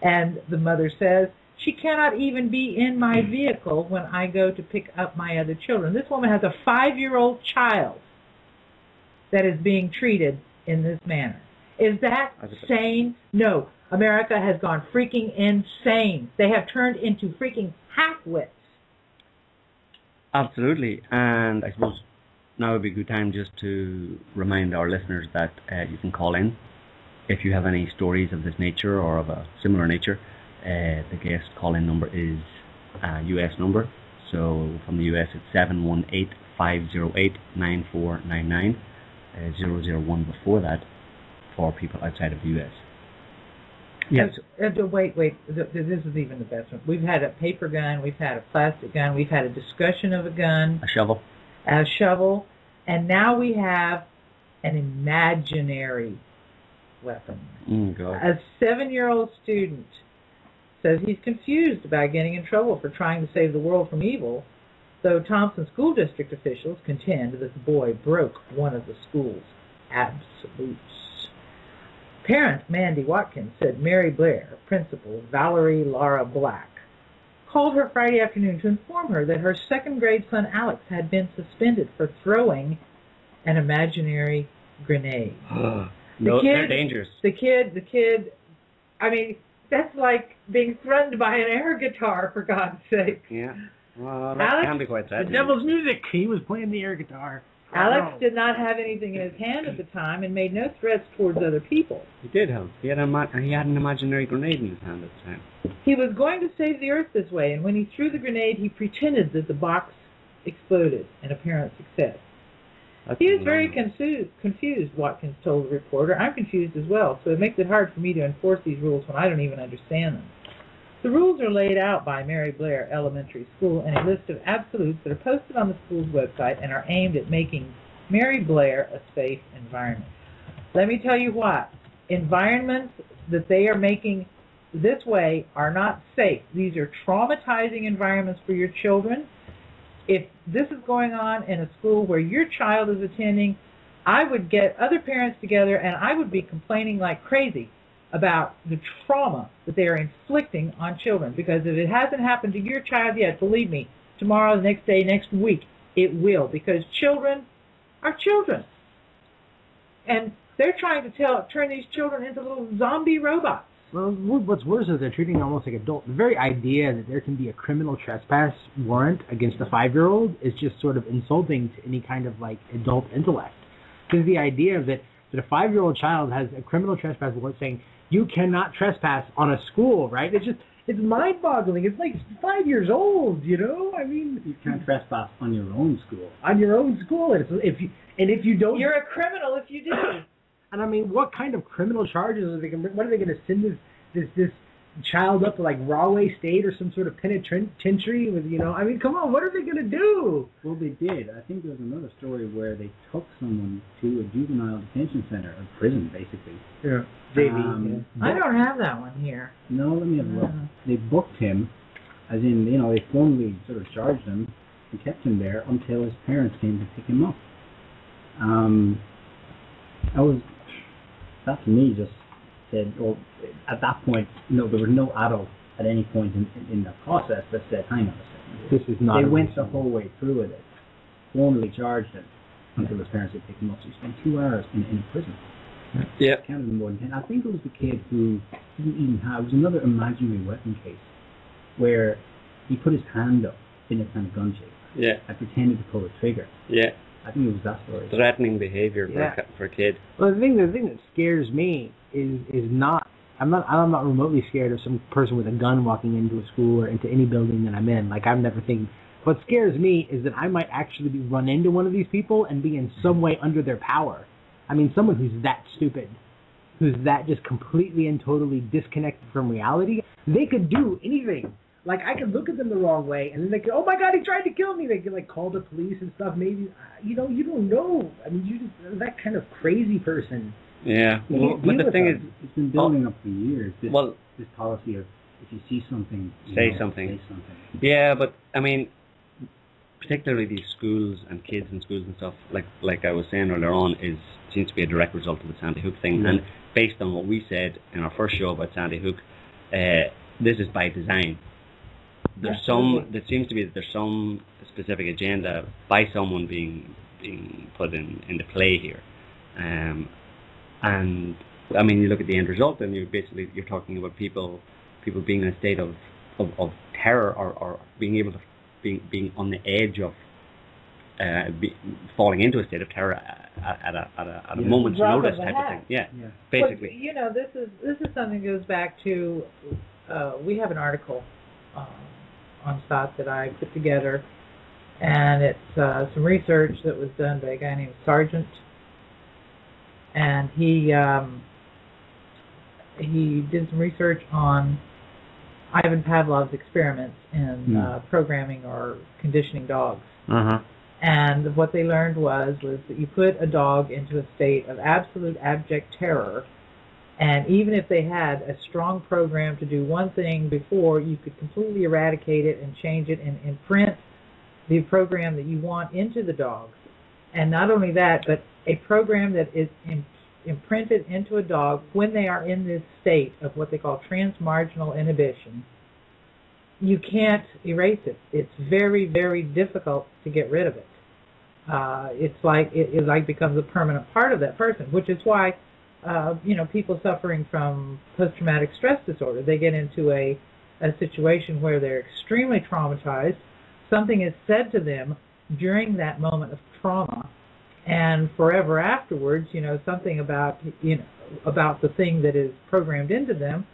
And the mother says, she cannot even be in my vehicle when I go to pick up my other children. This woman has a 5-year-old child that is being treated in this manner. Is that sane? No. America has gone freaking insane. They have turned into freaking half-wits. Absolutely. And I suppose now would be a good time just to remind our listeners that you can call in if you have any stories of this nature or of a similar nature. The guest call-in number is a US number. So from the US it's 718-508-9499. 001 before that for people outside of the US. Yes. Wait. This is even the best one. We've had a paper gun. We've had a plastic gun. We've had a discussion of a gun. A shovel. And now we have an imaginary weapon. God. A 7-year-old student says he's confused about getting in trouble for trying to save the world from evil, though Thompson School District officials contend that the boy broke one of the school's absolutes. Parent Mandy Watkins said Mary Blair, Principal Valerie Laura Black, called her Friday afternoon to inform her that her second-grade son Alex had been suspended for throwing an imaginary grenade. They're dangerous. The kid, I mean, that's like being threatened by an air guitar, for God's sake. Yeah. Well, that can be quite sad. The devil's music. He was playing the air guitar. Alex did not have anything in his hand at the time and made no threats towards other people. He did have. He had an imaginary grenade in his hand at the time. He was going to save the earth this way, and when he threw the grenade, he pretended that the box exploded, an apparent success. He is very confused, Watkins told the reporter. I'm confused as well, so it makes it hard for me to enforce these rules when I don't even understand them. The rules are laid out by Mary Blair Elementary School in a list of absolutes that are posted on the school's website and are aimed at making Mary Blair a safe environment. Let me tell you what, environments that they are making this way are not safe. These are traumatizing environments for your children. If this is going on in a school where your child is attending, I would get other parents together and I would be complaining like crazy about the trauma that they are inflicting on children. Because if it hasn't happened to your child yet, believe me, tomorrow, the next day, next week, it will. Because children are children. And they're trying to turn these children into little zombie robots. Well, what's worse is they're treating them almost like adults. The very idea that there can be a criminal trespass warrant against a 5-year-old is just sort of insulting to any kind of like adult intellect. Because the idea that a 5-year-old child has a criminal trespass warrant saying you cannot trespass on a school, right? It's mind-boggling. It's like 5 years old, you know? I mean, you can't trespass on your own school. On your own school, if you don't, you're a criminal if you do. And I mean, what kind of criminal charges are they going to? What are they going to send this child up to, like Rahway State or some sort of penitentiary with, you know? I mean, come on, what are they going to do? Well, they did. I think there was another story where they took someone to a juvenile detention center, a prison, basically. Yeah. I don't have that one here. No, let me have a look. They booked him, as in, you know, they formally sort of charged him and kept him there until his parents came to pick him up. That to me just said, well, at that point, no, there was no adult at any point in the process that said, hang on a second. This is not. They went the whole way through with it, formally charged him until his parents had picked him up. So he spent 2 hours in a prison. Yeah. Counted more than 10. I think it was the kid who didn't even have. It was another imaginary weapon case where he put his hand up in a kind of gun shape. Yeah. And pretended to pull the trigger. Yeah. I think it was that story. Threatening behavior for a kid. Well, the thing that scares me is not. I'm not remotely scared of some person with a gun walking into a school or into any building that I'm in. Like, I'm never thinking. What scares me is that I might actually run into one of these people and be in some way under their power. I mean, someone who's that stupid, who's that just completely and totally disconnected from reality, they could do anything. Like, I could look at them the wrong way, and then they could, oh my God, he tried to kill me. They could, like, call the police and stuff. Maybe, you know, you don't know. I mean, you just, that kind of crazy person. Yeah. Well, but the thing is, it's been building up for years. This policy of, if you see something, say something. Yeah, but, I mean, particularly these schools and kids in schools and stuff, like I was saying earlier on, seems to be a direct result of the Sandy Hook thing. Mm-hmm. And based on what we said in our first show about Sandy Hook, this is by design. There seems to be that there's some specific agenda by someone being put into play here, and I mean, you look at the end result, and you're talking about people being in a state of terror, or being able to being on the edge of falling into a state of terror at a moment's notice type of thing. Yeah. Basically. Well, this is something that goes back to we have an article on Sott that I put together, and it's some research that was done by a guy named Sargent, and he did some research on Ivan Pavlov's experiments in programming or conditioning dogs. And what they learned was that you put a dog into a state of absolute abject terror, and even if they had a strong program to do one thing before, you could completely eradicate it and change it and imprint the program that you want into the dog. And not only that, but a program that is imprinted into a dog when they are in this state of what they call transmarginal inhibition. You can't erase it. It's very, very difficult to get rid of it. It becomes a permanent part of that person, which is why people suffering from post-traumatic stress disorder, they get into a situation where they're extremely traumatized. Something is said to them during that moment of trauma, and forever afterwards, something about the thing that is programmed into them,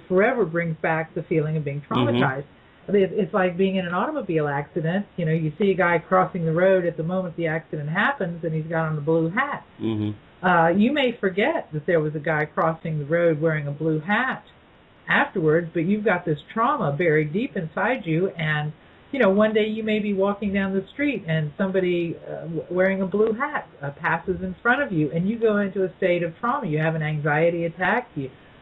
forever brings back the feeling of being traumatized. It's like being in an automobile accident. You see a guy crossing the road at the moment the accident happens, and he's got on a blue hat. You may forget that there was a guy crossing the road wearing a blue hat afterwards, but you've got this trauma buried deep inside you, and one day you may be walking down the street and somebody wearing a blue hat passes in front of you, and you go into a state of trauma. You have an anxiety attack.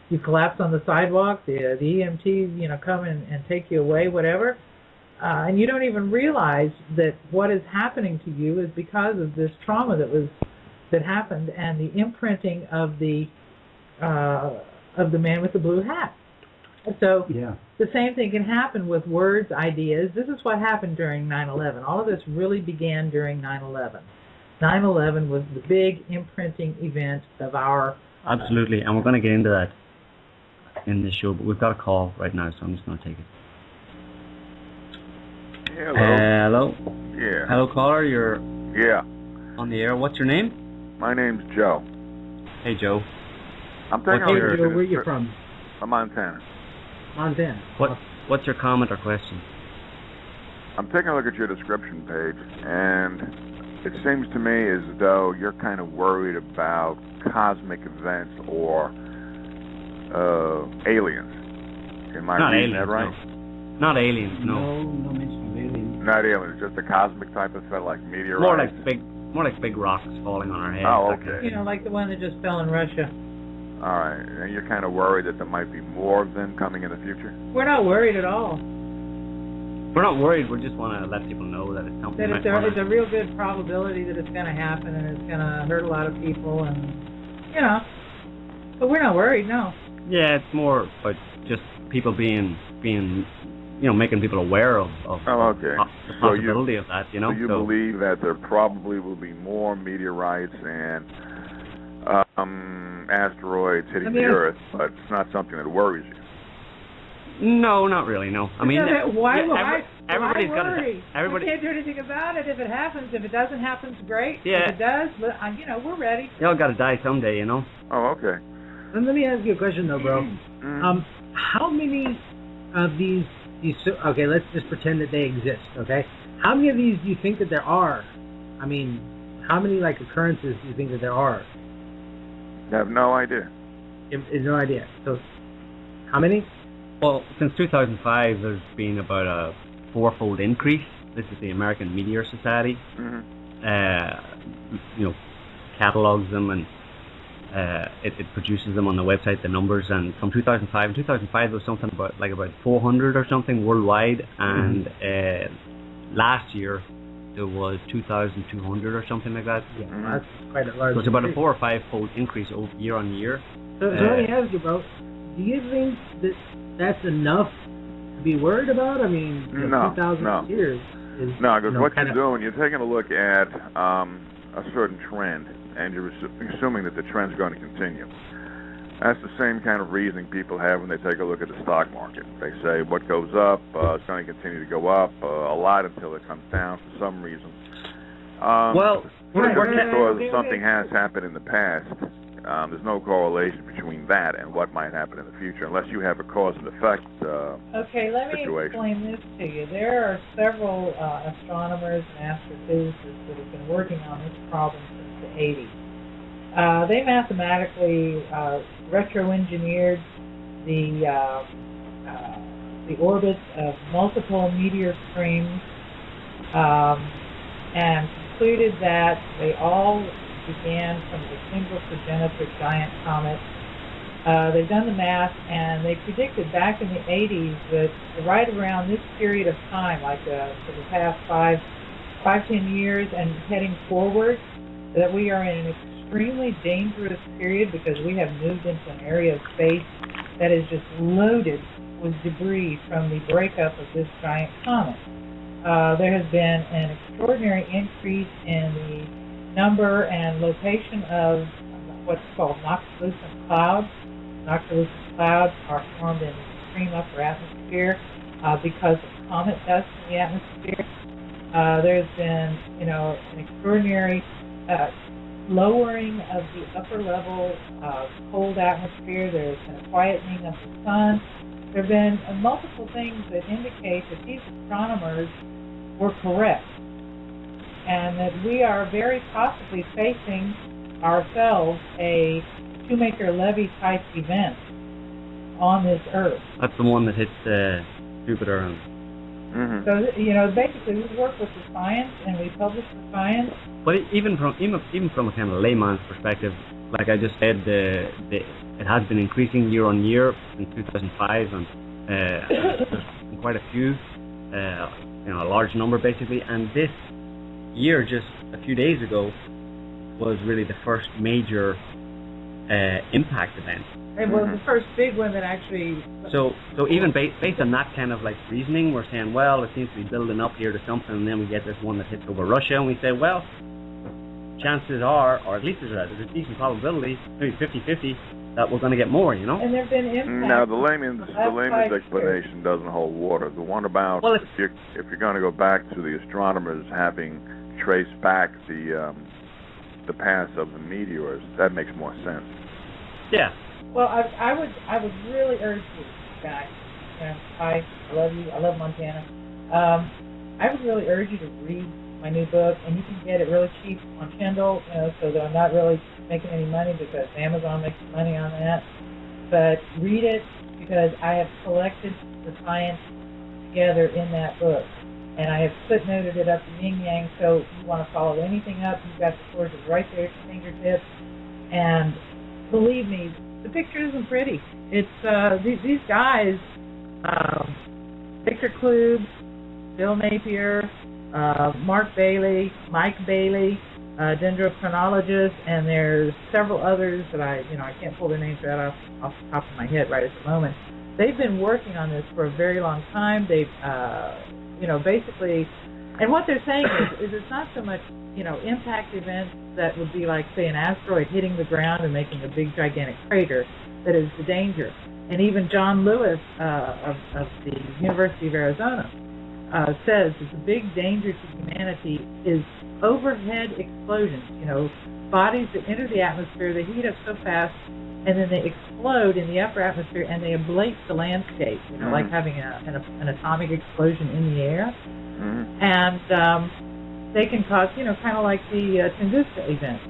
You collapse on the sidewalk. The EMTs, come and take you away, whatever. And you don't even realize that what is happening to you is because of this trauma that happened and the imprinting of the man with the blue hat. So the same thing can happen with words, ideas. This is what happened during 9/11. All of this really began during 9/11. 9/11 was the big imprinting event of our... Absolutely, and we're going to get into that in this show, but we've got a call right now, so I'm just going to take it. Hello. Hello. Yeah. Hello, caller. You're on the air. What's your name? My name's Joe. Hey, Joe. I'm taking Joe, where are you from? I'm Montana. Montana. What's your comment or question? I'm taking a look at your description page, and it seems to me as though you're kind of worried about cosmic events or aliens. Am I reading that right? No. Not aliens, no. No mention of aliens. Not aliens, just a cosmic type of thing, like meteorites. More like big rocks falling on our heads. Oh, okay. Like the one that just fell in Russia. All right, and you're kind of worried that there might be more of them coming in the future? We're not worried at all. We're not worried. We just want to let people know that it's something. That it's a real good probability that it's going to happen, and it's going to hurt a lot of people, and but we're not worried, no. Yeah, it's more about just people being making people aware of the possibility of that, So you believe that there probably will be more meteorites and asteroids hitting the Earth, but it's not something that worries you. No, not really, no. I mean, why everybody's got worry? Everybody We can't do anything about it. If it happens, if it doesn't happen, it's great. Yeah. If it does, we're ready. You all got to die someday, Oh, okay. And let me ask you a question, though, bro. How many of these? Okay, let's just pretend that they exist. Okay, how many of these do you think that there are? I mean, how many occurrences do you think that there are? I have no idea. No idea. So, how many? Well, since 2005, there's been about a 4-fold increase. This is the American Meteor Society. Catalogs them and it produces them on the website, the numbers. And from 2005, there was something about 400 or something worldwide, and last year there was 2,200 or something like that. Yeah, that's quite a large. So it's about a 4 or 5-fold increase year on year. So let me ask you, bro. do you think that that's enough to be worried about? I mean, 2,000 years is... No, because what you're doing, you're taking a look at a certain trend, and you're assuming that the trend's going to continue. That's the same kind of reasoning people have when they take a look at the stock market. They say what goes up is going to continue to go up a lot until it comes down for some reason. Because something has happened in the past, there's no correlation between that and what might happen in the future, unless you have a cause and effect Okay, let me explain this to you. There are several astronomers and astrophysicists that have been working on this problem since the 80s. They mathematically retro-engineered the orbits of multiple meteor streams and concluded that they all began from a single progenitor giant comet. They've done the math, and they predicted back in the 80s that right around this period of time, like for the past 5-10 years and heading forward, that we are in an extremely dangerous period because we have moved into an area of space that is just loaded with debris from the breakup of this giant comet. There has been an extraordinary increase in the number and location of what's called noctilucent clouds. Noctilucent clouds are formed in the extreme upper atmosphere because of comet dust in the atmosphere. There's been, an extraordinary lowering of the upper level of cold atmosphere. There's been a quietening of the sun. There have been multiple things that indicate that these astronomers were correct, and that we are very possibly facing ourselves a Shoemaker-Levy type event on this Earth. That's the one that hits Jupiter. So, basically we work with the science and we publish the science. But even from a kind of layman's perspective, like I just said, it has been increasing year on year in 2005, and there's quite a few, a large number basically. And this year, just a few days ago, was really the first major impact event. It was the first big one that actually... So even based on that kind of like reasoning, we're saying, well, it seems to be building up here to something, and then we get this one that hits over Russia, and we say, well, chances are, or at least there's a decent probability, maybe 50-50, that we're going to get more, And there have been impacts. Now, the layman's explanation doesn't hold water. The one about if you're going to go back to the astronomers having traced back the path of the meteors, that makes more sense. Yeah. Well, I would really urge you guys. Hi, I love you. I love Montana. I would really urge you to read my new book, and you can get it really cheap on Kindle. So that I'm not really making any money because Amazon makes money on that. But read it because I have collected the science together in that book, and I have footnoted it up to yin yang. So if you want to follow anything up, you've got the sources right there at your fingertips. And believe me, the picture isn't pretty. It's these guys, Victor Klube, Bill Napier, Mark Bailey, Mike Bailey, dendrochronologist, and there's several others that I can't pull their names right off the top of my head right at the moment. They've been working on this for a very long time. They've, basically, and what they're saying is it's not so much, impact events that would be like, say, an asteroid hitting the ground and making a big, gigantic crater that is the danger. And even John Lewis of the University of Arizona says that the big danger to humanity is overhead explosions, bodies that enter the atmosphere, they heat up so fast, and then they explode in the upper atmosphere, and they ablate the landscape, like having an atomic explosion in the air. And they can cause, kind of like the Tunguska event.